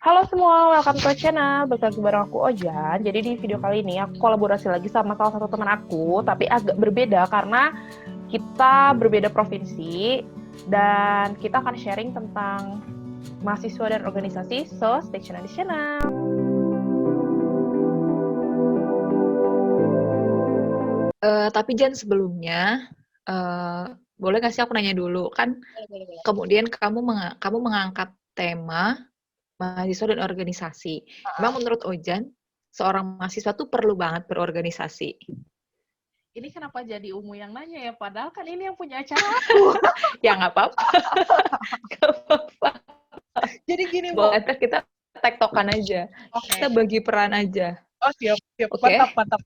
Halo semua, welcome to our channel. Balik lagi bareng aku Ojan. Jadi di video kali ini aku kolaborasi lagi sama salah satu teman aku, tapi agak berbeda karena kita berbeda provinsi dan kita akan sharing tentang mahasiswa dan organisasi. So, stay tune di channel. Tapi Jan sebelumnya, boleh nggak sih aku nanya dulu? Kan Boleh. kemudian kamu mengangkat tema mahasiswa dan organisasi. Emang menurut Ojan, seorang mahasiswa tuh perlu banget berorganisasi? Ini kenapa jadi Umu yang nanya ya? Padahal kan ini yang punya acara aku. Ya nggak apa-apa. Nggak apa-apa. Jadi gini, Bu. Boleh, kita tektokan aja. Oke. Kita bagi peran aja. Oh, siap. Oke? Mantap.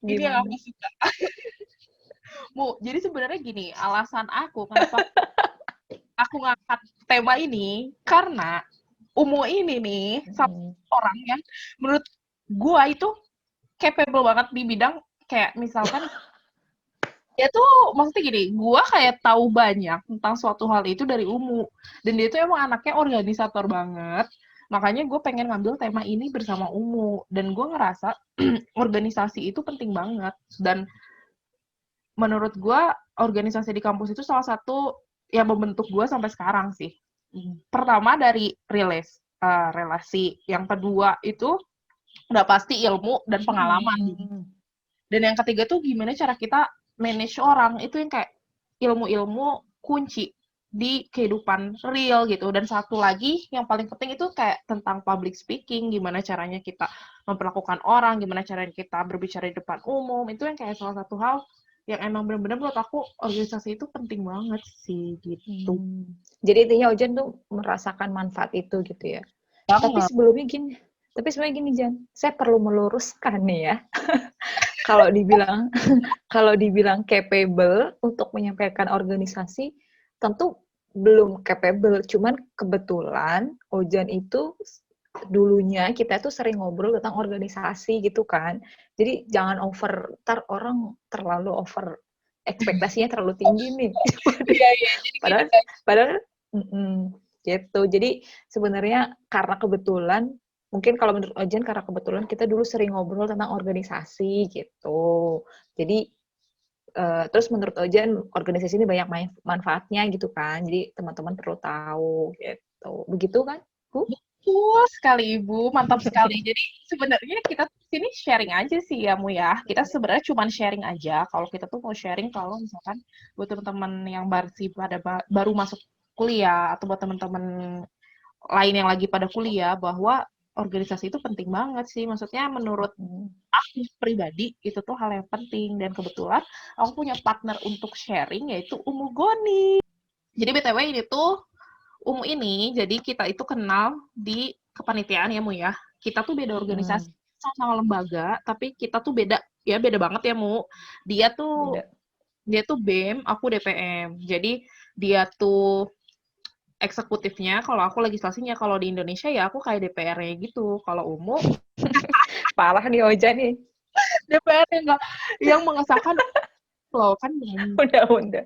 Ini yang Gimana? aku suka. Bu, jadi sebenarnya gini, alasan aku kenapa aku ngangkat tema ini karena Umu ini nih satu orang yang menurut gua itu capable banget di bidang kayak misalkan dia tuh maksudnya gini, gua kayak tahu banyak tentang suatu hal itu dari Umu dan dia tuh emang anaknya organisator banget. Makanya gue pengen ngambil tema ini bersama Umu dan gue ngerasa organisasi itu penting banget dan menurut gue organisasi di kampus itu salah satu yang membentuk gue sampai sekarang sih. Pertama dari relasi, yang kedua itu udah pasti ilmu dan pengalaman. Dan yang ketiga tuh gimana cara kita manage orang, itu yang kayak ilmu-ilmu kunci di kehidupan real gitu. Dan satu lagi yang paling penting itu kayak tentang public speaking, gimana caranya kita memperlakukan orang, gimana caranya kita berbicara di depan umum, itu yang kayak salah satu hal yang emang benar-benar menurut aku organisasi itu penting banget sih gitu. Jadi intinya Ojan tuh merasakan manfaat itu gitu ya. Tapi Banget. sebenarnya gini Jan, saya perlu meluruskan nih ya. Kalau dibilang kalau dibilang capable untuk menyampaikan organisasi, tentu belum capable. Cuman kebetulan Ojan itu dulunya kita tuh sering ngobrol tentang organisasi gitu kan. Jadi jangan ntar orang terlalu over ekspektasinya terlalu tinggi nih. Iya, jadi gini Padahal guys. padahal gitu. Jadi sebenarnya karena kebetulan mungkin kalau menurut Ojen karena kebetulan kita dulu sering ngobrol tentang organisasi gitu. Jadi terus menurut Ojen organisasi ini banyak manfaatnya gitu kan. Jadi teman-teman perlu tahu gitu. Begitu kan, Bu? Betul sekali Ibu, mantap sekali. Jadi sebenarnya kita sini sharing aja sih ya Mu ya. Kita sebenarnya cuma sharing aja. Kalau kita tuh mau sharing kalau misalkan buat teman-teman yang baru masuk kuliah atau buat teman-teman lain yang lagi pada kuliah bahwa organisasi itu penting banget sih. Maksudnya menurut aku pribadi itu tuh hal yang penting dan kebetulan aku punya partner untuk sharing yaitu Umu Goni. Jadi BTW ini tuh Umu ini, jadi kita itu kenal di kepanitiaan ya, Mu ya. Kita tuh beda organisasi, sama-sama lembaga, tapi kita tuh beda banget ya, Mu. Dia tuh Beda. dia tuh BEM, aku DPM. Jadi dia tuh eksekutifnya, kalau aku legislasinya. Kalau di Indonesia ya aku kayak DPR-nya gitu. Kalau Umu, Parah nih Ojan nih. DPR yang mengesahkan loh kan Undang-undang.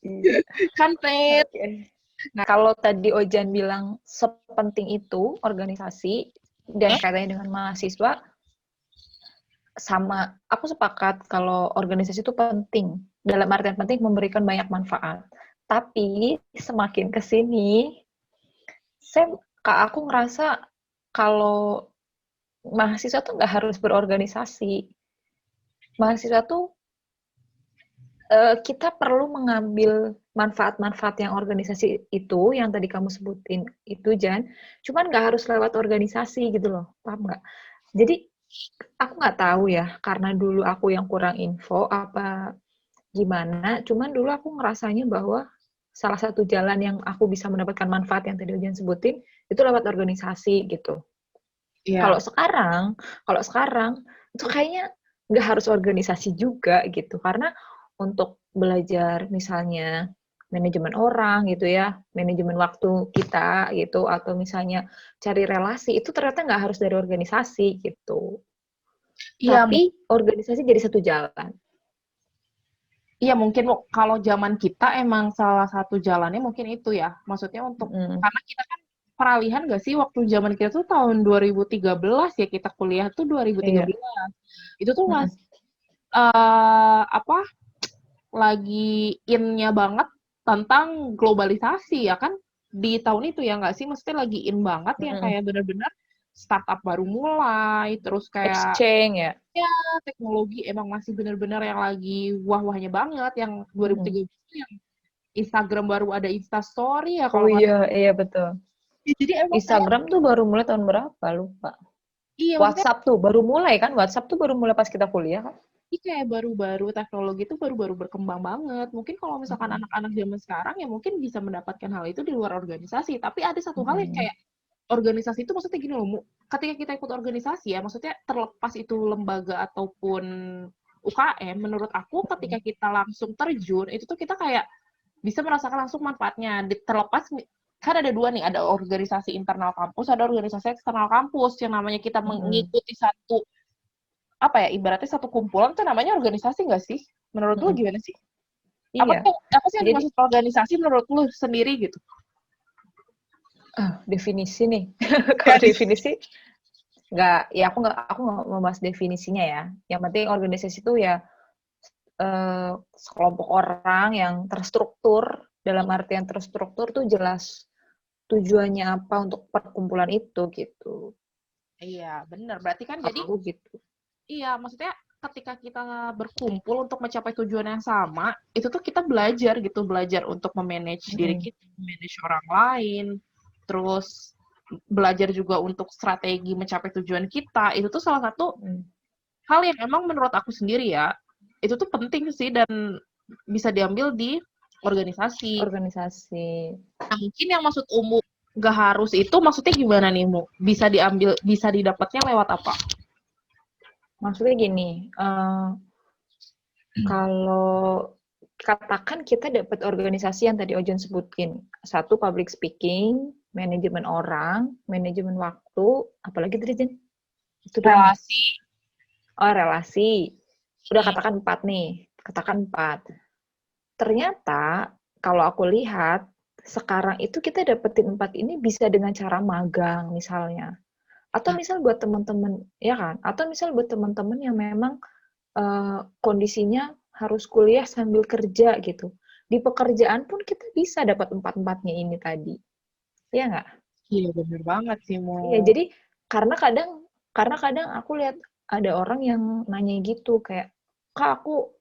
Iya. kan Pet. Oke. Nah, kalau tadi Ojan bilang sepenting itu organisasi dan kaitannya dengan mahasiswa, sama aku sepakat kalau organisasi itu penting. Dalam artian penting memberikan banyak manfaat. Tapi semakin ke sini, aku ngerasa kalau mahasiswa tuh nggak harus berorganisasi. Mahasiswa tuh kita perlu mengambil manfaat-manfaat yang organisasi itu, yang tadi kamu sebutin itu, Jan. Cuman nggak harus lewat organisasi gitu loh, paham nggak? Jadi aku nggak tahu ya, karena dulu aku yang kurang info apa gimana. Cuman dulu aku ngerasanya bahwa salah satu jalan yang aku bisa mendapatkan manfaat yang tadi Jan sebutin itu lewat organisasi gitu. Iya. Kalau sekarang itu kayaknya nggak harus organisasi juga gitu, karena untuk belajar misalnya manajemen orang gitu ya, manajemen waktu kita gitu, atau misalnya cari relasi itu ternyata nggak harus dari organisasi gitu. Iya, Tapi organisasi jadi satu jalan. iya mungkin kalau zaman kita emang salah satu jalannya mungkin itu ya. Maksudnya untuk Mm. karena kita kan peralihan gak sih waktu zaman kita tuh tahun 2013 ya, kita kuliah tuh 2013. Iya. Itu tuh masih apa lagi in-nya banget tentang globalisasi ya kan di tahun itu ya nggak sih, maksudnya lagi in banget yang kayak bener-bener startup baru mulai, terus kayak Exchange ya. ya teknologi emang masih bener-bener yang lagi wah-wahnya banget, yang 2013 itu yang Instagram baru ada Instastory ya Oh kalau nggak iya, iya betul. salah. Jadi emang kayak Instagram tuh baru mulai tahun berapa? Lupa. iya maksudnya WhatsApp tuh baru mulai kan? WhatsApp tuh baru mulai pas kita kuliah kan? ini kayak baru-baru teknologi itu baru-baru berkembang banget. Mungkin kalau misalkan anak-anak zaman sekarang ya mungkin bisa mendapatkan hal itu di luar organisasi. Tapi ada satu hal yang kayak organisasi itu maksudnya gini loh, ketika kita ikut organisasi ya, maksudnya terlepas itu lembaga ataupun UKM, menurut aku ketika kita langsung terjun, itu tuh kita kayak bisa merasakan langsung manfaatnya. Terlepas kan ada dua nih, ada organisasi internal kampus, ada organisasi eksternal kampus yang namanya kita mengikuti satu apa ya, ibaratnya satu kumpulan tuh namanya organisasi nggak sih? Menurut lu gimana sih? Iya. Apa sih yang Jadi dimaksud organisasi menurut lu sendiri gitu? definisi nih. Kalau definisi nggak, ya aku nggak membahas definisinya ya. Yang penting organisasi itu ya sekelompok orang yang terstruktur, dalam artian terstruktur tuh jelas tujuannya apa untuk perkumpulan itu gitu. Iya, benar. Berarti kan jadi Kalau gitu. iya, maksudnya ketika kita berkumpul untuk mencapai tujuan yang sama, itu tuh kita belajar gitu, belajar untuk memanage diri kita, memanage orang lain, terus belajar juga untuk strategi mencapai tujuan kita. Itu tuh salah satu hal yang emang menurut aku sendiri ya, itu tuh penting sih dan bisa diambil di organisasi. Organisasi. Nah, mungkin yang maksud umum nggak harus itu maksudnya gimana nih, Mu? Bisa diambil, bisa didapatnya lewat apa? Maksudnya gini, kalau katakan kita dapat organisasi yang tadi Ojon sebutin, satu public speaking, manajemen orang, manajemen waktu, apalagi tadi Jen? Itu doang ya? Relasi. Oh, relasi. Udah katakan 4 nih, katakan 4. Ternyata kalau aku lihat sekarang itu kita dapetin 4 ini bisa dengan cara magang misalnya. Atau misal buat teman-teman, ya kan? Atau misal buat teman-teman yang memang kondisinya harus kuliah sambil kerja gitu. Di pekerjaan pun kita bisa dapat 4-4-nya ini tadi. Iya nggak? Iya, bener banget sih, Iya, Mo. jadi karena kadang aku lihat ada orang yang nanya gitu kayak, "Kak, aku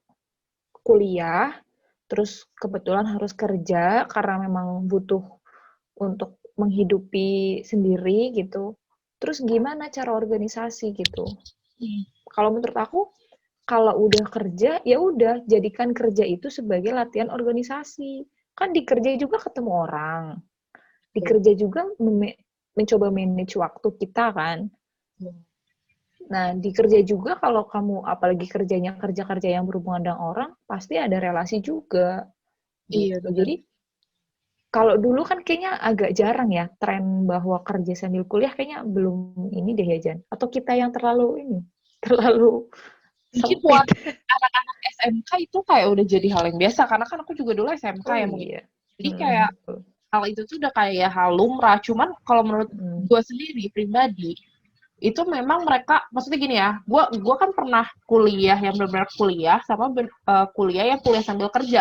kuliah, terus kebetulan harus kerja karena memang butuh untuk menghidupi sendiri gitu. Terus gimana cara organisasi gitu?" Kalau menurut aku, kalau udah kerja, ya udah jadikan kerja itu sebagai latihan organisasi. Kan di kerja juga ketemu orang. Di kerja juga mencoba manage waktu kita kan. Nah, di kerja juga kalau kamu apalagi kerjanya kerja-kerja yang berhubungan dengan orang, pasti ada relasi juga. Iya, Gitu. bener. Jadi kalau dulu kan kayaknya agak jarang ya tren bahwa kerja sambil kuliah kayaknya belum ini deh ya Jan. Atau kita yang terlalu ini, terlalu Mungkin buat sempit. anak-anak SMK itu kayak udah jadi hal yang biasa, karena kan aku juga dulu SMK Oh ya mungkin. iya. Jadi kayak hal itu tuh udah kayak hal lumrah. Cuman kalau menurut gue sendiri pribadi, itu memang mereka, maksudnya gini ya, gue kan pernah kuliah yang benar-benar kuliah sama kuliah yang kuliah sambil kerja.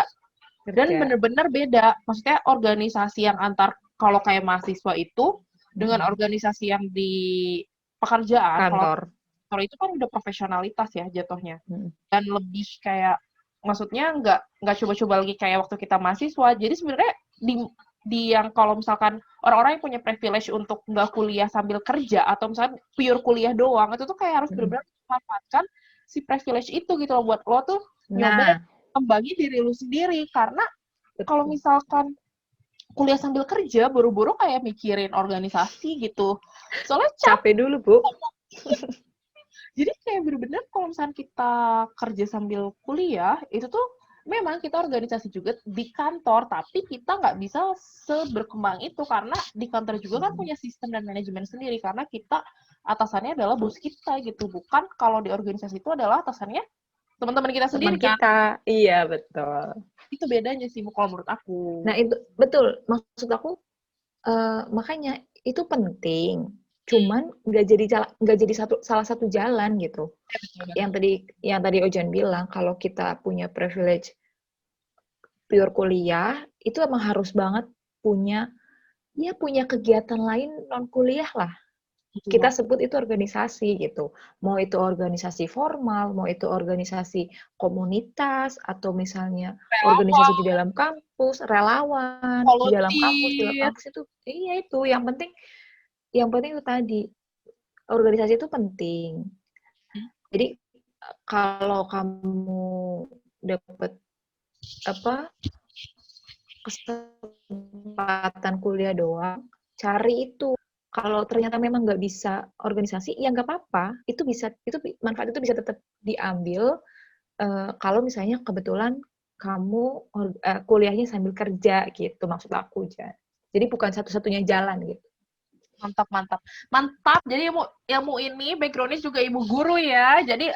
Dan Kerja. bener-bener beda. Maksudnya organisasi yang antar, kalau kayak mahasiswa itu, dengan organisasi yang di pekerjaan, kalau Kantor. itu kan udah profesionalitas ya jatuhnya. Dan lebih kayak, maksudnya nggak coba-coba lagi kayak waktu kita mahasiswa. Jadi sebenarnya di yang kalau misalkan orang-orang yang punya privilege untuk nggak kuliah sambil kerja, atau misalkan pure kuliah doang, itu tuh kayak harus benar-benar memanfaatkan si privilege itu gitu loh, buat lo tuh nyoba kembali diri lu sendiri. Karena kalau misalkan kuliah sambil kerja, buru-buru kayak mikirin organisasi gitu. Soalnya Capek dulu, Bu. jadi kayak bener-bener kalau misalnya kita kerja sambil kuliah, itu tuh memang kita organisasi juga di kantor, tapi kita nggak bisa seberkembang itu, karena di kantor juga kan punya sistem dan manajemen sendiri, karena kita atasannya adalah bos kita gitu, bukan kalau di organisasi itu adalah atasannya teman-teman kita Teman sendiri kan. kita. Iya, betul. Itu bedanya sih kalau menurut aku. Nah, itu betul. Maksud aku makanya itu penting. Cuman nggak jadi salah satu jalan gitu. Yang tadi Ojan bilang kalau kita punya privilege pure kuliah itu emang harus banget punya punya kegiatan lain non kuliah lah. Kita sebut itu organisasi gitu. Mau itu organisasi formal, mau itu organisasi komunitas, atau misalnya organisasi di dalam kampus, relawan di dalam kampus, di luar volunteer. kampus itu. Iya itu. Yang penting itu tadi, organisasi itu penting. Jadi kalau kamu dapat kesempatan kuliah doang, cari itu. Kalau ternyata memang nggak bisa organisasi, ya nggak apa-apa. Itu manfaat itu bisa tetap diambil kalau misalnya kebetulan kamu kuliahnya sambil kerja gitu, maksud aku, Jan. Jadi bukan satu-satunya jalan gitu. Mantap, mantap. Mantap. Jadi ilmu ini background-nya juga ibu guru ya. Jadi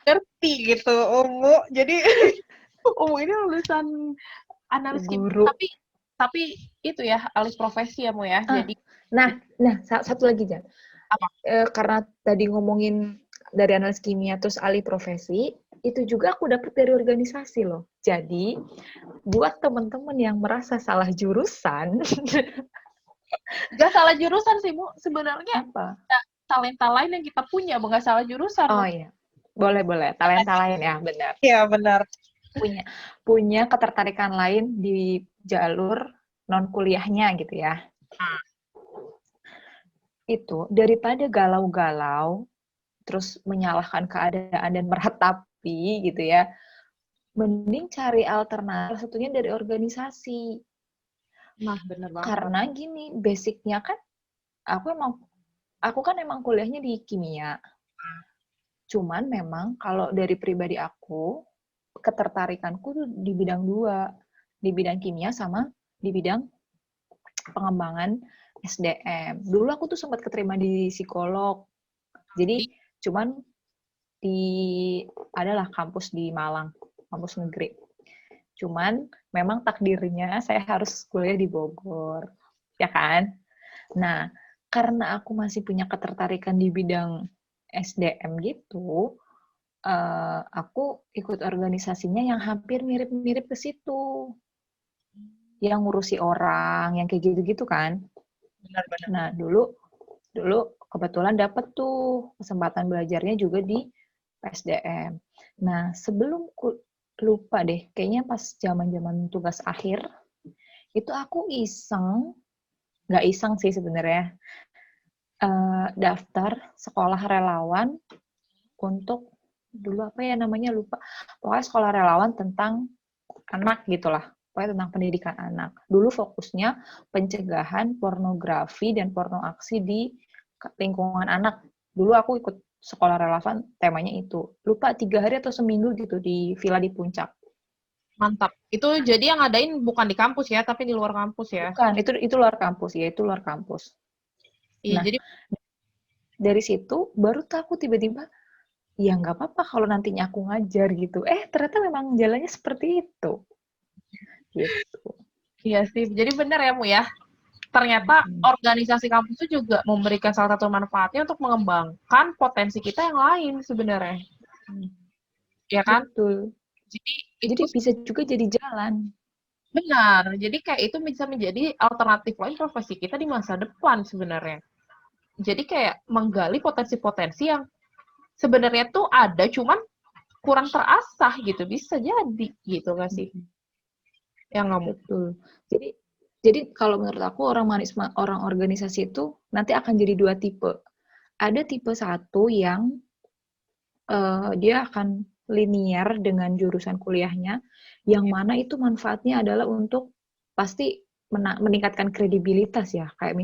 ngerti gitu, Umu. Jadi Umu ini lulusan analis kimia, Guru. tapi itu ya alih profesi ya Mu ya. Jadi Nah, satu lagi, Jan. apa? Karena tadi ngomongin dari analis kimia terus alih profesi, itu juga aku dapat dari organisasi loh. Jadi, buat teman-teman yang merasa salah jurusan, Gak salah jurusan sih, Bu. Sebenarnya apa? talenta lain yang kita punya, bukan salah jurusan. Oh iya, boleh. Talenta lain ya, benar. Iya, benar. Punya ketertarikan lain di jalur non kuliahnya gitu ya. Itu daripada galau-galau, terus menyalahkan keadaan dan meratapi gitu ya, mending cari alternatif satunya dari organisasi. Nah, benar banget. Karena gini, basicnya kan aku kan emang kuliahnya di kimia. Cuman memang kalau dari pribadi aku, ketertarikanku tuh di bidang dua, di bidang kimia sama di bidang pengembangan SDM. Dulu aku tuh sempat keterima di psikolog. Jadi cuman adalah kampus di Malang, kampus negeri. Cuman memang takdirnya saya harus kuliah di Bogor, ya kan? Nah, karena aku masih punya ketertarikan di bidang SDM gitu, aku ikut organisasinya yang hampir mirip-mirip ke situ. Yang ngurusi orang, yang kayak gitu-gitu kan. Benar-benar. Nah, dulu kebetulan dapet tuh kesempatan belajarnya juga di PSDM. Nah, sebelum lupa deh, kayaknya pas zaman-zaman tugas akhir, itu aku nggak iseng sih sebenarnya, daftar sekolah relawan untuk dulu apa ya namanya lupa, pokoknya sekolah relawan tentang anak gitulah, pokoknya tentang pendidikan anak. Dulu fokusnya pencegahan pornografi dan porno aksi di lingkungan anak. Dulu aku ikut sekolah relevan, temanya itu. Lupa 3 hari atau seminggu gitu di villa di Puncak. Mantap. Itu jadi yang ngadain bukan di kampus ya, tapi di luar kampus ya? Bukan, itu luar kampus ya, itu luar kampus. Iya, Nah, jadi dari situ baru tuh aku tiba-tiba, ya nggak apa-apa kalau nantinya aku ngajar gitu. Ternyata memang jalannya seperti itu. Gitu. iya sih. Jadi benar ya, Mu ya. Ternyata organisasi kampus itu juga memberikan salah satu manfaatnya untuk mengembangkan potensi kita yang lain sebenarnya. Ya kan? Betul. Jadi Jadi itu bisa juga jadi jalan. benar. Jadi kayak itu bisa menjadi alternatif lain profesi kita di masa depan sebenarnya. Jadi kayak menggali potensi-potensi yang sebenarnya tuh ada, cuman kurang terasah gitu. Bisa jadi gitu nggak sih? Yang ngomong. Betul. Jadi kalau menurut aku orang organisasi itu nanti akan jadi 2 tipe. Ada tipe 1 yang dia akan linear dengan jurusan kuliahnya, yang mana itu manfaatnya adalah untuk pasti meningkatkan kredibilitas ya. Kayak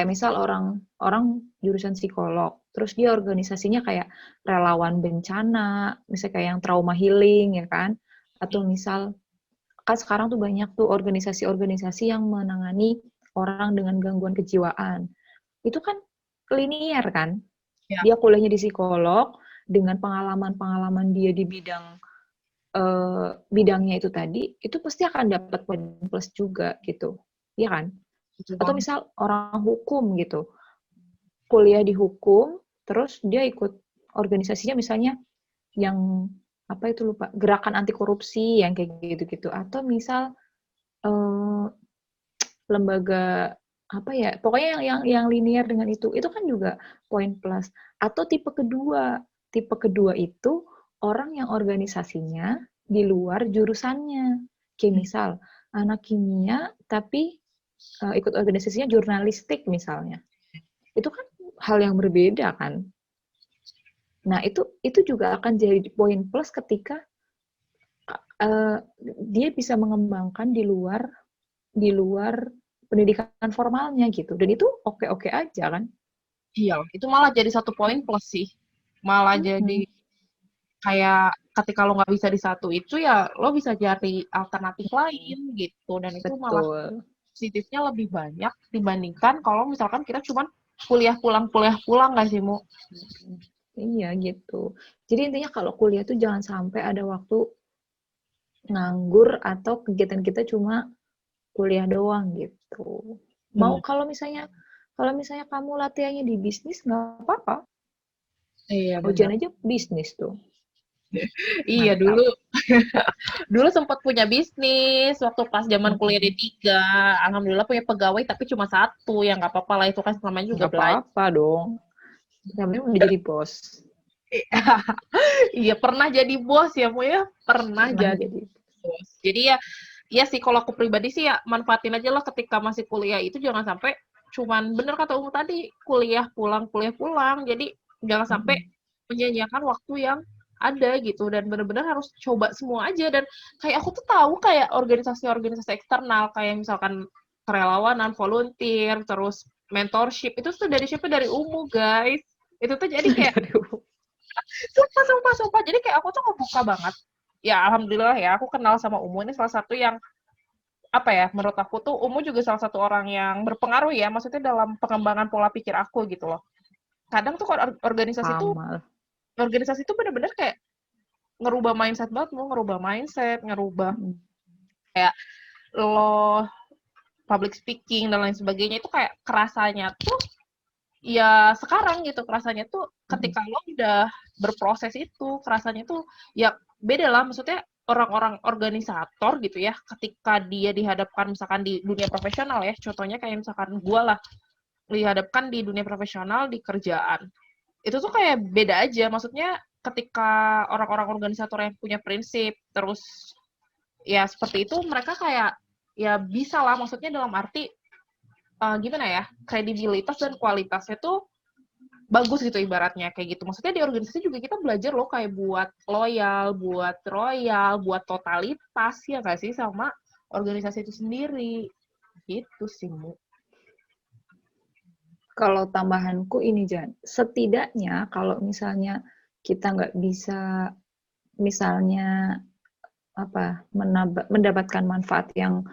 misal orang jurusan psikolog, terus dia organisasinya kayak relawan bencana, misalnya kayak yang trauma healing ya kan, atau misal kan sekarang tuh banyak tuh organisasi-organisasi yang menangani orang dengan gangguan kejiwaan. Itu kan linear kan? Ya. Dia kuliahnya di psikolog, dengan pengalaman-pengalaman dia di bidangnya itu tadi, itu pasti akan dapat poin plus juga gitu. Iya kan? Betul Atau banget. misal orang hukum gitu, kuliah di hukum, terus dia ikut organisasinya misalnya yang apa itu lupa, gerakan anti korupsi yang kayak gitu-gitu. Atau misal eh, lembaga apa ya, pokoknya yang linear dengan itu kan juga poin plus. Atau tipe kedua itu orang yang organisasinya di luar jurusannya. Kayak misal anak kimia tapi ikut organisasinya jurnalistik misalnya. Itu kan hal yang berbeda kan. Nah, itu juga akan jadi poin plus ketika dia bisa mengembangkan di luar pendidikan formalnya gitu. Dan itu oke-oke aja kan. Iya, itu malah jadi satu poin plus sih. Malah jadi Mhm, kayak ketika lo nggak bisa di satu itu ya lo bisa cari alternatif lain gitu. Dan itu malah betul. positifnya lebih banyak dibandingkan kalau misalkan kita cuman kuliah pulang nggak sih, Mu? Mhm. Iya gitu. Jadi intinya kalau kuliah tuh jangan sampai ada waktu nganggur atau kegiatan kita cuma kuliah doang gitu. Mau Bener. kalau misalnya kamu latihannya di bisnis nggak apa-apa. Iya, bener. Ujian aja bisnis tuh. Iya, Mantap. dulu sempat punya bisnis waktu pas zaman kuliah Mhm. D3. Alhamdulillah punya pegawai tapi cuma satu, ya nggak apa-apa lah itu kan namanya juga Nggak belajar. apa-apa dong. Yang penting udah jadi bos. Iya, pernah jadi bos ya, Mu ya? Pernah Pernah jadi jadi. bos. Jadi ya, iya sih kalau aku pribadi sih ya manfaatin aja lah ketika masih kuliah itu jangan sampai cuman bener kata Umu tadi, kuliah pulang. Jadi jangan sampai Mhm. menyanyiakan waktu yang ada gitu dan bener-bener harus coba semua aja dan kayak aku tuh tahu kayak organisasi-organisasi eksternal kayak misalkan kerelawanan, volunteer, terus mentorship itu tuh dari siapa dari Umu guys. Itu tuh jadi kayak Dari sumpah, sumpah, sumpah. Jadi kayak aku tuh ngebuka banget. Ya alhamdulillah ya, aku kenal sama Umu ini salah satu yang apa ya, menurut aku tuh Umu juga salah satu orang yang berpengaruh ya, maksudnya dalam pengembangan pola pikir aku gitu loh. Kadang tuh kalau sama. organisasi tuh bener-bener kayak ngerubah mindset banget, mau ngerubah mindset, ngerubah Mhm. kayak lo public speaking dan lain sebagainya itu kayak kerasanya tuh ya sekarang gitu kerasanya tuh Mhm. ketika lo udah berproses itu kerasanya tuh ya beda lah maksudnya orang-orang organisator gitu ya ketika dia dihadapkan misalkan di dunia profesional ya contohnya kayak misalkan gue lah dihadapkan di dunia profesional di kerjaan itu tuh kayak beda aja maksudnya ketika orang-orang organisator yang punya prinsip terus ya seperti itu mereka kayak ya bisa lah maksudnya dalam arti gimana ya kredibilitas dan kualitasnya tuh bagus gitu ibaratnya kayak gitu. Maksudnya di organisasi juga kita belajar loh kayak buat loyal, buat royal, buat totalitas ya nggak sih sama organisasi itu sendiri. Gitu sih, Mu. Kalau tambahanku ini, Jan, setidaknya kalau misalnya kita nggak bisa, misalnya apa, mendapatkan manfaat yang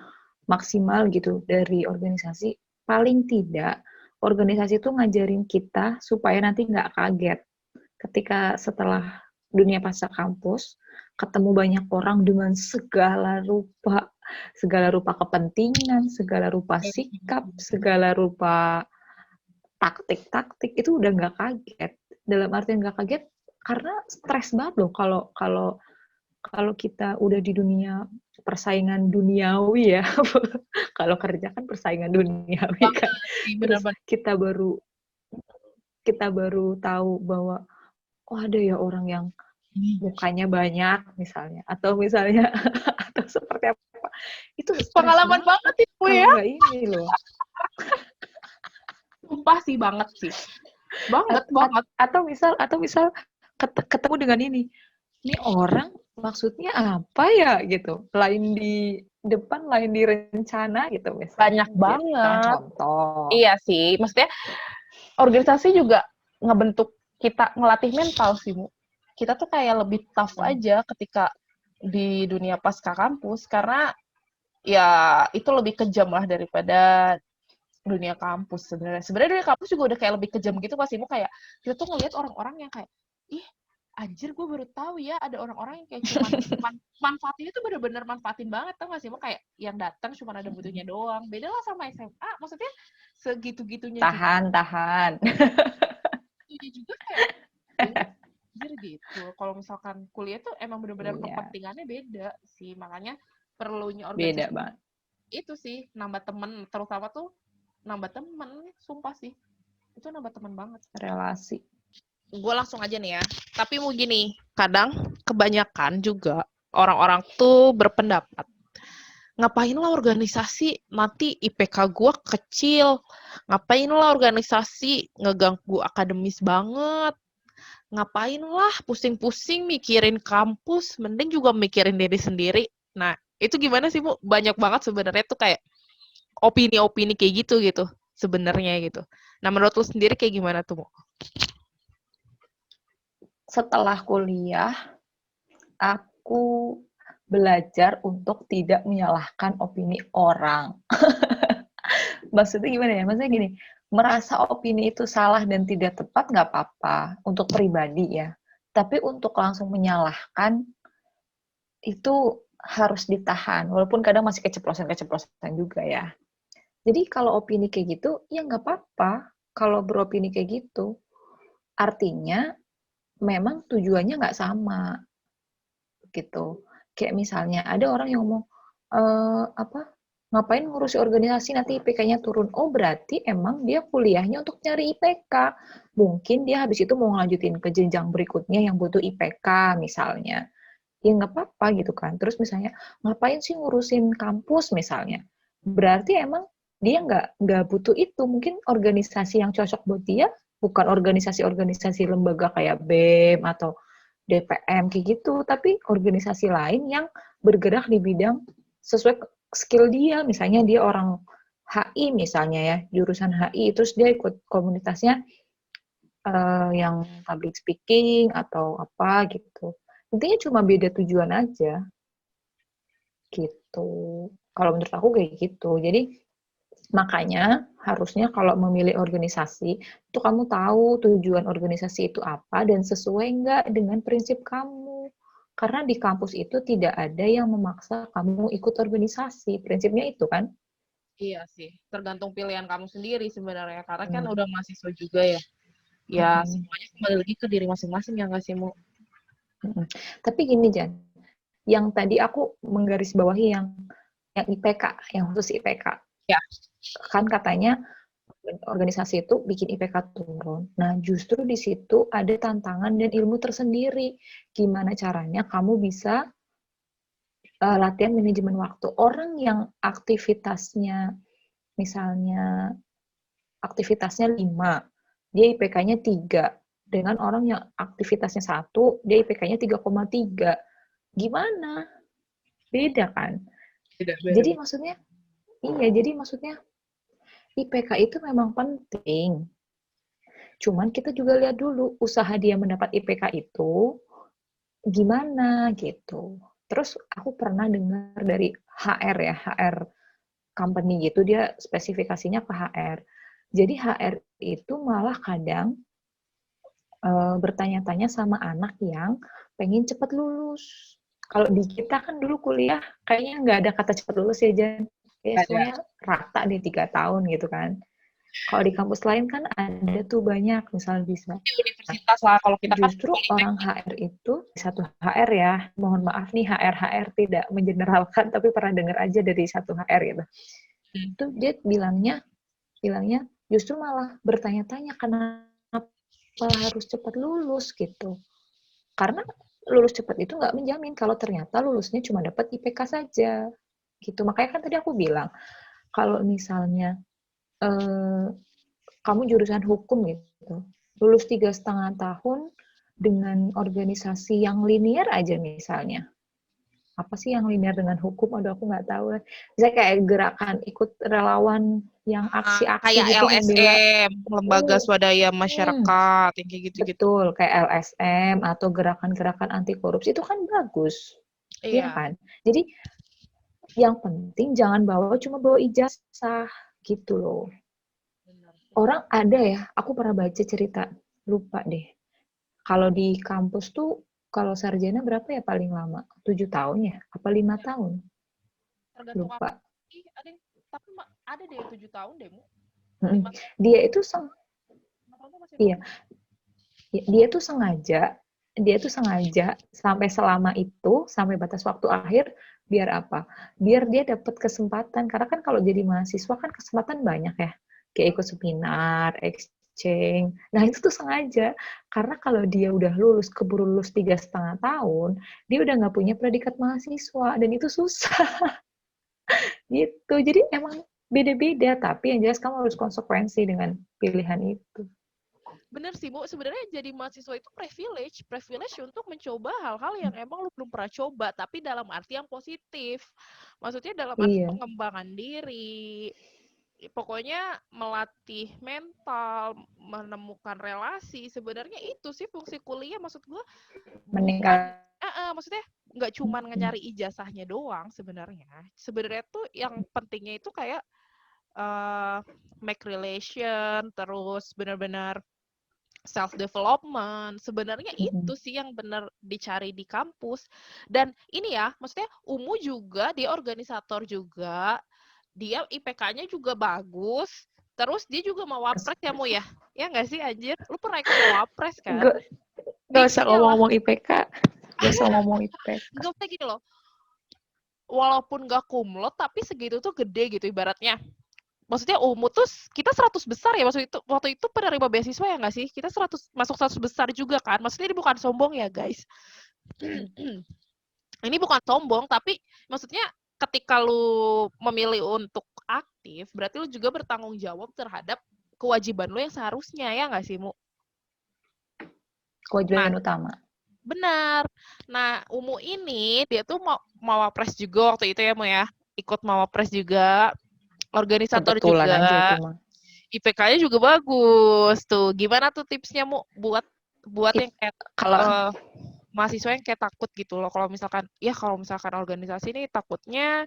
maksimal gitu dari organisasi, paling tidak organisasi itu ngajarin kita supaya nanti nggak kaget ketika setelah dunia pasca kampus ketemu banyak orang dengan segala rupa kepentingan, segala rupa sikap, segala rupa taktik-taktik, itu udah nggak kaget. Dalam artian nggak kaget karena stres banget loh kalau kalau kalau kita udah di dunia persaingan duniawi ya. Kalau kerja kan persaingan duniawi Banget kan. sih, Terus benar-benar. kita baru tahu bahwa oh ada ya orang yang mukanya banyak misalnya, atau misalnya atau seperti apa. Itu stres Pengalaman banget banget itu kalau ya. nggak ini loh. Sumpah sih banget sih. Banget, banget. Atau misal ketemu dengan ini orang maksudnya apa ya gitu, lain di depan lain di rencana gitu Banyak misalnya gitu, banget. contoh. Iya sih, maksudnya organisasi juga ngebentuk kita ngelatih mental sih, Mu. Kita tuh kayak lebih tough Hmm. aja ketika di dunia pasca kampus karena ya itu lebih kejam lah daripada dunia kampus sebenarnya. Sebenarnya dunia kampus juga udah kayak lebih kejam gitu pas Mu kayak kita tuh ngelihat orang-orang yang kayak ih anjir gue baru tahu ya ada orang-orang yang kayak cuman manfaatin itu bener-bener manfaatin banget, tau gak sih mau kayak yang datang cuma ada butuhnya doang. Beda lah sama SMA, maksudnya segitu-gitunya Tahan. juga kayak ya udah, anjir gitu. Kalau misalkan kuliah tuh emang bener-bener Iya, kepentingannya beda sih, makanya perlunya beda organisasi banget. itu sih nambah temen, terutama tuh nambah temen, sumpah sih itu nambah temen banget. Relasi. Gue langsung aja nih ya. Tapi mau gini, kadang kebanyakan juga orang-orang tuh berpendapat, ngapain lah organisasi, nanti IPK gue kecil. Ngapain lah organisasi, ngeganggu akademis banget. Ngapain lah pusing-pusing mikirin kampus, mending juga mikirin diri sendiri. Nah, itu gimana sih, Bu? Banyak banget sebenarnya tuh kayak opini-opini kayak gitu sebenarnya gitu. Nah, menurut lu sendiri kayak gimana tuh, Bu? Setelah kuliah, aku belajar untuk tidak menyalahkan opini orang. Maksudnya gimana ya? Maksudnya gini, merasa opini itu salah dan tidak tepat nggak apa-apa untuk pribadi ya. Tapi untuk langsung menyalahkan itu harus ditahan, walaupun kadang masih keceplosan-keceplosan juga ya. Jadi kalau opini kayak gitu, ya nggak apa-apa kalau beropini kayak gitu. Artinya memang tujuannya nggak sama gitu. Kayak misalnya ada orang yang ngomong, apa, ngapain ngurusi organisasi nanti IPK-nya turun. Oh berarti emang dia kuliahnya untuk nyari IPK. Mungkin dia habis itu mau ngelanjutin ke jenjang berikutnya yang butuh IPK misalnya. Ya nggak apa-apa gitu kan. Terus misalnya, ngapain sih ngurusin kampus misalnya. Berarti emang dia nggak butuh itu. Mungkin organisasi yang cocok buat dia bukan organisasi-organisasi lembaga kayak BEM atau DPM kayak gitu, tapi organisasi lain yang bergerak di bidang sesuai skill dia. Misalnya dia orang HI misalnya ya, jurusan HI, terus dia ikut komunitasnya yang public speaking atau apa gitu. Intinya cuma beda tujuan aja gitu. Kalau menurut aku kayak gitu. Jadi makanya harusnya kalau memilih organisasi itu kamu tahu tujuan organisasi itu apa dan sesuai nggak dengan prinsip kamu. Karena di kampus itu tidak ada yang memaksa kamu ikut organisasi. Prinsipnya itu kan. Iya sih, tergantung pilihan kamu sendiri sebenarnya. Karena kan Hmm. udah mahasiswa juga ya. Ya Mm-mm. semuanya kembali lagi ke diri masing-masing ya nggak sih, Mu? Mm-mm. Tapi gini Jan, yang tadi aku menggarisbawahi yang IPK, yang khusus IPK. Ya, Kan katanya organisasi itu bikin IPK turun. Nah, justru di situ ada tantangan dan ilmu tersendiri. Gimana caranya kamu bisa latihan manajemen waktu. Orang yang aktivitasnya, misalnya aktivitasnya 5, dia IPK-nya 3. Dengan orang yang aktivitasnya 1, dia IPK-nya 3,3. Gimana? Beda kan? tidak Jadi beda-beda. maksudnya, iya, jadi maksudnya IPK itu memang penting. Cuman kita juga lihat dulu usaha dia mendapat IPK itu gimana gitu. Terus aku pernah dengar dari HR ya, HR company gitu, dia spesifikasinya ke HR. Jadi HR itu malah kadang bertanya-tanya sama anak yang pengen cepat lulus. Kalau di kita kan dulu kuliah kayaknya nggak ada kata cepat lulus ya Jan. Kayak Ada. semuanya rata di 3 tahun gitu kan. Kalau di kampus lain kan ada tuh banyak, misalnya bisa. Di universitas lah, kalau kita kan Justru orang politeknik. HR itu, satu HR ya, mohon maaf nih HR tidak mengeneralkan, tapi pernah dengar aja dari satu HR gitu. Hmm. Itu dia bilangnya justru malah bertanya-tanya kenapa harus cepat lulus gitu. Karena lulus cepat itu nggak menjamin kalau ternyata lulusnya cuma dapat IPK saja. Gitu. Makanya kan tadi aku bilang, kalau misalnya eh, kamu jurusan hukum gitu, lulus 3,5 tahun dengan organisasi yang linear aja misalnya. Apa sih yang linear dengan hukum? Aduh, aku nggak tahu. Misalnya kayak gerakan ikut relawan yang aksi-aksi Kayak gitu membela. LSM, Lembaga Uh, Swadaya hmm, Masyarakat, yang kayak gitu-gitu. betul, kayak LSM atau gerakan-gerakan anti korupsi itu kan bagus. Iya Iya. kan? Jadi yang penting jangan cuma bawa ijazah gitu loh. Benar. Orang ada ya, aku pernah baca cerita, lupa deh. Kalau di kampus tuh, kalau sarjana berapa ya paling lama? 7 tahun ya? Apa 5 tahun? Tergantung Lupa. kampus sih, tapi ada deh yang 7 tahun deh, Mu. Mm-mm. 5 tahun, Dia itu lima tahun tuh masih iya, bagus. dia tuh sengaja sampai selama itu, sampai batas waktu akhir, biar apa? Biar dia dapat kesempatan. Karena kan kalau jadi mahasiswa kan kesempatan banyak ya. Kayak ikut seminar, exchange. Nah itu tuh sengaja. Karena kalau dia udah lulus, keburu lulus 3,5 tahun, dia udah nggak punya predikat mahasiswa. Dan itu susah gitu. Jadi emang beda-beda. Tapi yang jelas kamu harus konsekuensi dengan pilihan itu. Bener sih, Bu. Sebenarnya jadi mahasiswa itu privilege untuk mencoba hal-hal yang emang lu belum pernah coba, tapi dalam arti yang positif. Maksudnya dalam arti Iya. pengembangan diri, pokoknya melatih mental, menemukan relasi. Sebenarnya itu sih fungsi kuliah. Maksud gue bukan, Meningkat. maksudnya nggak cuman nyari ijazahnya doang sebenarnya. Sebenarnya tuh yang pentingnya itu kayak make relation, terus benar-benar self development. Sebenarnya itu sih yang benar dicari di kampus. Dan ini ya, maksudnya Umu juga dia organisator juga, dia IPK-nya juga bagus. Terus dia juga mau wapres ya, Mu ya? Ya nggak sih, anjir? Lu pernah ikut mau wapres kan? Gak, gak usah Tipsnya lah. ngomong-ngomong IPK. Gak usah ngomong IPK. Nggak usah gini loh. Walaupun nggak kumlot, tapi segitu tuh gede gitu ibaratnya. Maksudnya umum tuh kita 100 besar ya, waktu itu penerima beasiswa ya nggak sih, kita 100 masuk 100 besar juga kan, maksudnya ini bukan sombong ya guys. Ini bukan sombong, tapi maksudnya ketika lu memilih untuk aktif, berarti lu juga bertanggung jawab terhadap kewajiban lu yang seharusnya, ya nggak sih, Mu? Nah, Kewajiban utama. benar. Nah, Umu ini dia tuh mau wapres juga waktu itu ya, Mu ya, ikut mau wapres juga, organisator Kebetulan aja itu juga. mah. IPK-nya juga bagus tuh. Gimana tuh tipsnya, Mu, buat yang kayak Kalau mahasiswa yang kayak takut gitu loh. Kalau misalkan organisasi nih takutnya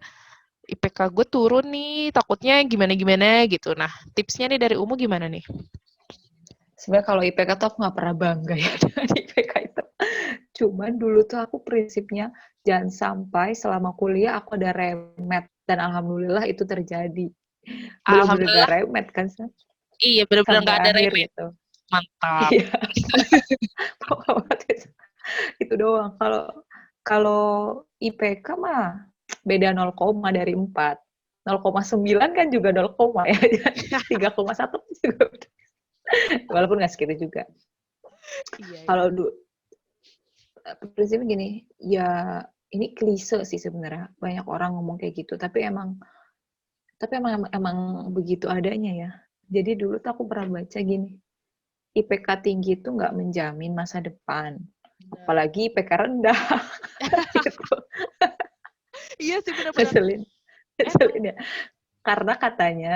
IPK gue turun nih, takutnya gimana-gimana gitu. Nah, tipsnya nih dari Umu gimana nih? sebenarnya kalau IPK tuh aku nggak pernah bangga ya dengan IPK itu. Cuman dulu tuh aku prinsipnya jangan sampai selama kuliah aku ada remet, dan alhamdulillah itu terjadi. Bener-bener gak Alhamdulillah, remet kan iya benar-benar sampai nggak ada akhir remeh. gitu. Mantap. Iya, itu doang. Kalau kalau IPK mah beda 0, dari 4. 0,9 kan juga 0, ya. 3,1 juga udah. Walaupun nggak segitu juga. Iya, iya. Kalau prinsipnya gini, ya ini klise sih sebenarnya. Banyak orang ngomong kayak gitu, tapi emang begitu adanya ya. Jadi dulu tuh aku pernah baca gini, IPK tinggi itu nggak menjamin masa depan, Benar. apalagi IPK rendah. Gitu. Iya sih benar-benar. Ngeselin, Emang. ngeselin ya. Karena katanya,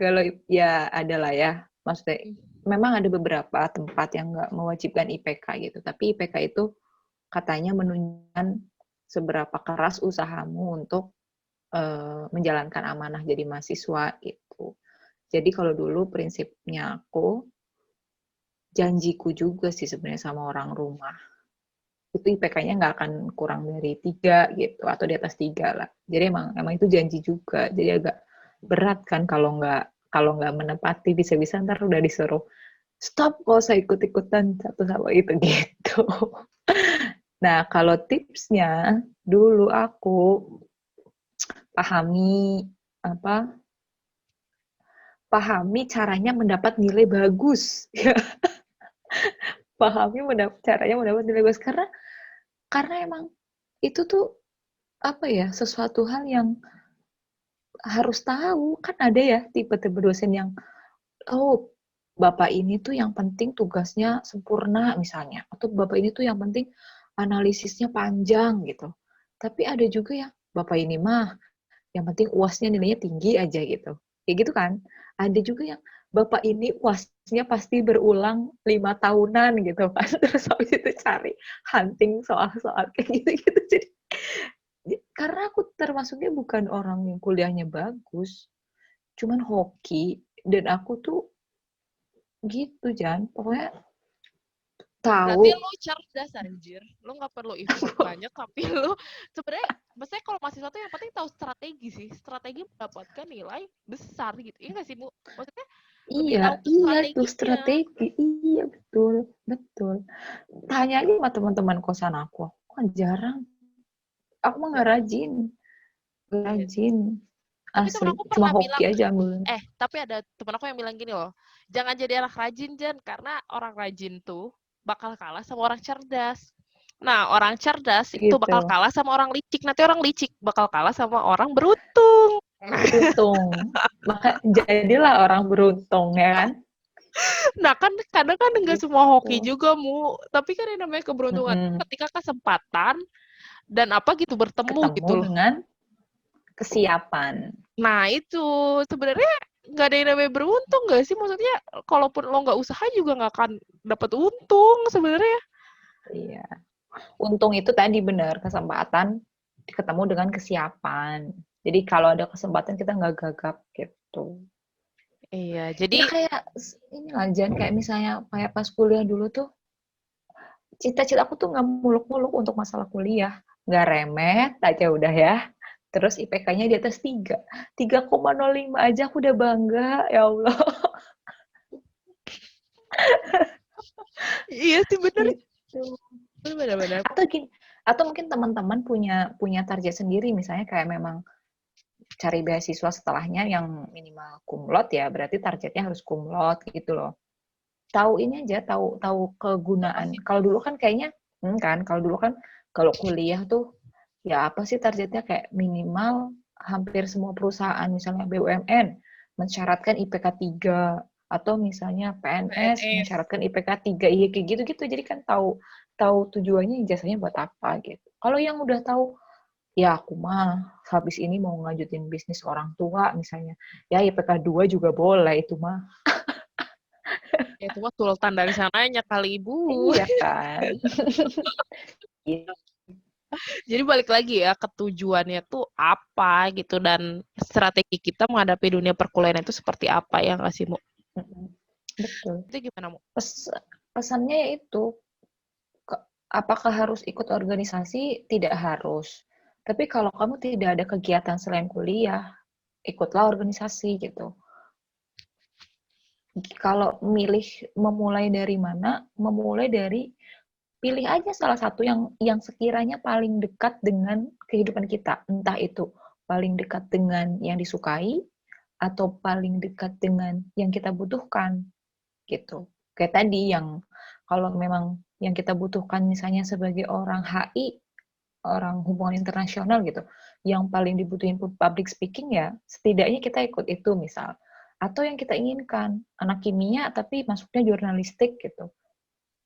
kalau ya adalah ya, maksudnya memang ada beberapa tempat yang nggak mewajibkan IPK gitu, tapi IPK itu katanya menunjukkan seberapa keras usahamu untuk menjalankan amanah jadi mahasiswa gitu. Jadi kalau dulu prinsipnya aku, janjiku juga sih sebenarnya sama orang rumah. Itu IPK-nya nggak akan kurang dari 3 gitu, atau di atas 3 lah. Jadi emang itu janji juga. Jadi agak berat kan kalau nggak menepati, bisa-bisa ntar udah disuruh stop kok saya ikut-ikutan satu sama itu gitu. Nah, kalau tipsnya dulu aku pahami apa pahami caranya mendapat nilai bagus. Pahami caranya mendapat nilai bagus, karena emang itu tuh apa ya, sesuatu hal yang harus tahu. Kan ada ya tipe-tipe dosen yang, oh bapak ini tuh yang penting tugasnya sempurna misalnya, atau bapak ini tuh yang penting analisisnya panjang gitu. Tapi ada juga yang bapak ini mah yang penting UASnya nilainya tinggi aja gitu. Kayak gitu kan. Ada juga yang bapak ini UASnya pasti berulang 5 tahunan gitu kan. Terus habis itu cari hunting soal-soal kayak gitu-gitu. Jadi karena aku termasuknya bukan orang yang kuliahnya bagus, cuman hoki, dan aku tuh gitu Jan. Pokoknya Tahu. Berarti lu cerdas anjir. Lu nggak perlu effort banyak, tapi lu sebenarnya maksudnya kalau mahasiswa tuh yang penting tahu strategi sih. Strategi mendapatkan nilai besar gitu. Iya nggak sih, Bu? Maksudnya lebih Iya, tahu ke iya tuh strateginya. strategi. Iya, betul, betul. Tanya aja sama teman-teman kosan aku kan jarang. Aku mah nggak Siapa? rajin, nggak Iya. rajin. Tapi temen Asli, aku cuma pernah hoki bilang, aja ambil. tapi ada temen aku yang bilang gini loh, jangan jadi anak rajin, Jen, karena orang rajin tuh bakal kalah sama orang cerdas. Nah, orang cerdas itu Gitu, bakal kalah sama orang licik. Nanti orang licik bakal kalah sama orang beruntung. beruntung. Maka jadilah orang beruntung, ya kan? Nah, kan kadang kan nggak semua Gitu. hoki juga, Mu. Tapi kan yang namanya keberuntungan Mm-mm. ketika kesempatan dan apa gitu bertemu Ketemu gitu loh. dengan kesiapan. Nah, itu sebenarnya nggak ada yang namanya beruntung nggak sih? Maksudnya, kalaupun lo nggak usaha juga nggak akan dapat untung sebenarnya. Iya. Untung itu tadi benar, kesempatan ketemu dengan kesiapan. Jadi kalau ada kesempatan kita nggak gagap gitu. Iya, Ya jadi kayak ini lah Jan, kayak misalnya kayak pas kuliah dulu tuh, cita-cita aku tuh nggak muluk-muluk untuk masalah kuliah. Nggak remet aja udah ya. Terus IPK-nya di atas 3,05 aja aku udah bangga, ya Allah. iya sih bener. Gitu. Bener-bener. Atau gini, atau mungkin teman-teman punya punya target sendiri, misalnya kayak memang cari beasiswa setelahnya yang minimal cum laude ya, berarti targetnya harus cum laude gitu loh. Tahu ini aja, tahu tahu Apa kegunaan. sih? Kalau dulu kan kayaknya, kan, kalau dulu kan kalau kuliah tuh ya apa sih targetnya kayak minimal hampir semua perusahaan misalnya BUMN mensyaratkan IPK 3 atau misalnya PNS PNS. mensyaratkan IPK 3 iya kayak gitu-gitu. Jadi kan tahu tahu tujuannya jasanya buat apa gitu. Kalau yang udah tahu ya aku mah habis ini mau ngajutin bisnis orang tua misalnya. Ya IPK 2 juga boleh itu mah. Ya itu mah sultan dari sananya kali Ibu. Iya kan. Gitu. Jadi balik lagi ya ke tujuannya tuh apa gitu dan strategi kita menghadapi dunia perkuliahan itu seperti apa ya nggak sih, Mu? Betul. Itu gimana, Mu? Pesannya yaitu apakah harus ikut organisasi? Tidak harus. Tapi kalau kamu tidak ada kegiatan selain kuliah, ikutlah organisasi gitu. Kalau milih memulai dari mana, memulai dari pilih aja salah satu yang sekiranya paling dekat dengan kehidupan kita. Entah itu paling dekat dengan yang disukai atau paling dekat dengan yang kita butuhkan gitu. Kayak tadi yang kalau memang yang kita butuhkan misalnya sebagai orang HI, orang hubungan internasional gitu, yang paling dibutuhin public speaking ya, setidaknya kita ikut itu misal. Atau yang kita inginkan, anak kimia tapi masuknya jurnalistik gitu.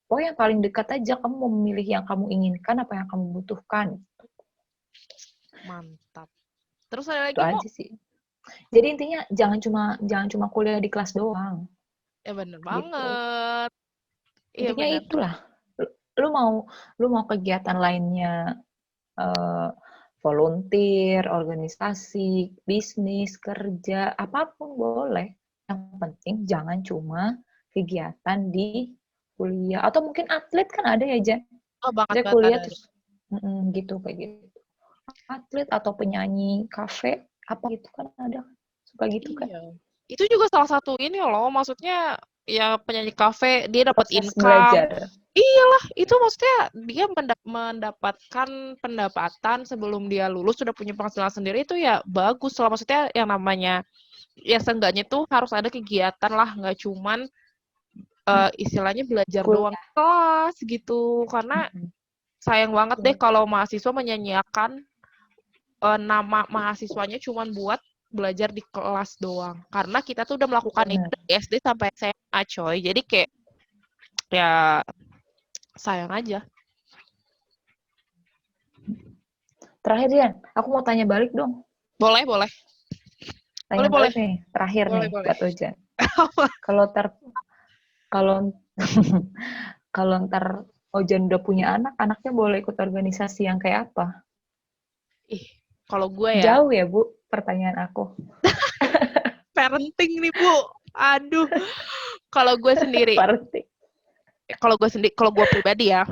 Oh yang paling dekat aja, kamu mau memilih yang kamu inginkan apa yang kamu butuhkan. Mantap. Terus ada Itu lagi, Mu? aja sih. Jadi intinya jangan cuma kuliah di kelas doang Ya bener gitu. banget. Iya Intinya bener. itulah. Lu mau lu mau kegiatan lainnya eh, volunteer, organisasi, bisnis, kerja, apapun boleh. Yang penting jangan cuma kegiatan di kuliah. Atau mungkin atlet kan ada ya, Jan. Oh, banget Saya banget kuliah ada. terus gitu kayak gitu. Atlet atau penyanyi kafe apa gitu kan ada suka gitu kan. Iya. Itu juga salah satu ini loh, maksudnya ya penyanyi kafe dia dapat Proses income. belajar. Iyalah, itu maksudnya dia mendapatkan pendapatan sebelum dia lulus sudah punya penghasilan sendiri itu ya bagus lah. Maksudnya yang namanya ya seenggaknya tuh harus ada kegiatan lah, nggak cuman istilahnya belajar doang Kuliah. kelas gitu. Karena sayang banget deh Betul. kalau mahasiswa menyanyiakan nama mahasiswanya cuman buat belajar di kelas doang. Karena kita tuh udah melakukan itu Benar. dari SD sampai SMA, coy. Jadi kayak ya sayang aja. Terakhir Dian, aku mau tanya balik dong. Boleh, boleh. Tanya Boleh, boleh. balik nih, terakhir Boleh, nih boleh. buat Ojan. Kalau kalau kalau ntar Ojan udah punya anak, anaknya boleh ikut organisasi yang kayak apa? Ih, kalau gue ya, Jauh ya, Bu, pertanyaan aku. parenting nih, Bu. Aduh. Kalau gue sendiri, Parti. kalau gue pribadi ya,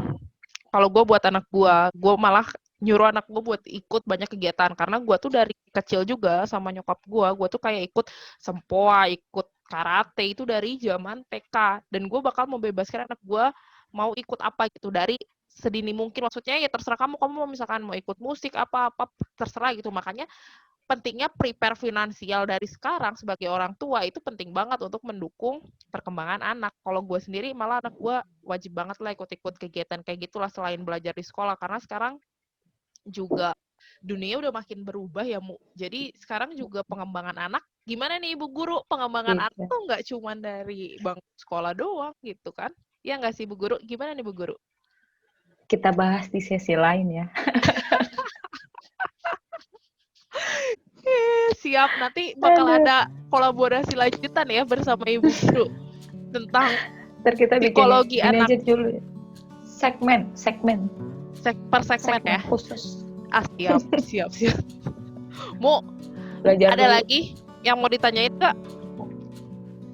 kalau gue buat anak gue malah nyuruh anak gue buat ikut banyak kegiatan karena gue tuh dari kecil juga sama nyokap gue tuh kayak ikut sempoa, ikut karate itu dari zaman TK dan gue bakal membebaskan anak gue mau ikut apa gitu dari sedini mungkin, maksudnya ya terserah kamu misalkan mau ikut musik apa terserah gitu. Makanya pentingnya prepare finansial dari sekarang sebagai orang tua itu penting banget untuk mendukung perkembangan anak. Kalau gue sendiri malah anak gue wajib banget lah ikut-ikut kegiatan kayak gitulah selain belajar di sekolah karena sekarang juga dunia udah makin berubah ya Mu. Jadi sekarang juga pengembangan anak gimana nih Ibu Guru? Pengembangan anak Gitu. tuh nggak cuma dari bangku sekolah doang gitu kan? Ya nggak sih Bu Guru? Gimana nih Bu Guru? Kita bahas di sesi lain ya. Siap, nanti bakal ada kolaborasi lanjutan ya bersama Ibu Guru tentang Ntar kita bikin psikologi ini anak. aja dulu ya. Segmen Per segmen ya. khusus. Siap. Mu, Belajar ada dulu. lagi yang mau ditanyain nggak?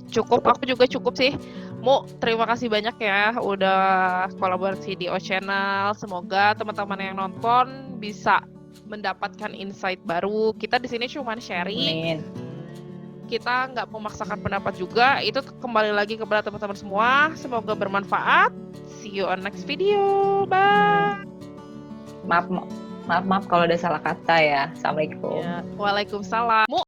Cukup, aku juga cukup sih. Mu, terima kasih banyak ya udah kolaborasi di O-Channel. Semoga teman-teman yang nonton bisa mendapatkan insight baru. Kita di sini cuma sharing. Amin. Kita nggak memaksakan pendapat juga. Itu kembali lagi kepada teman-teman semua. Semoga bermanfaat. See you on next video. Bye. Maaf kalau ada salah kata ya. Assalamualaikum. Ya, waalaikumsalam. Mu,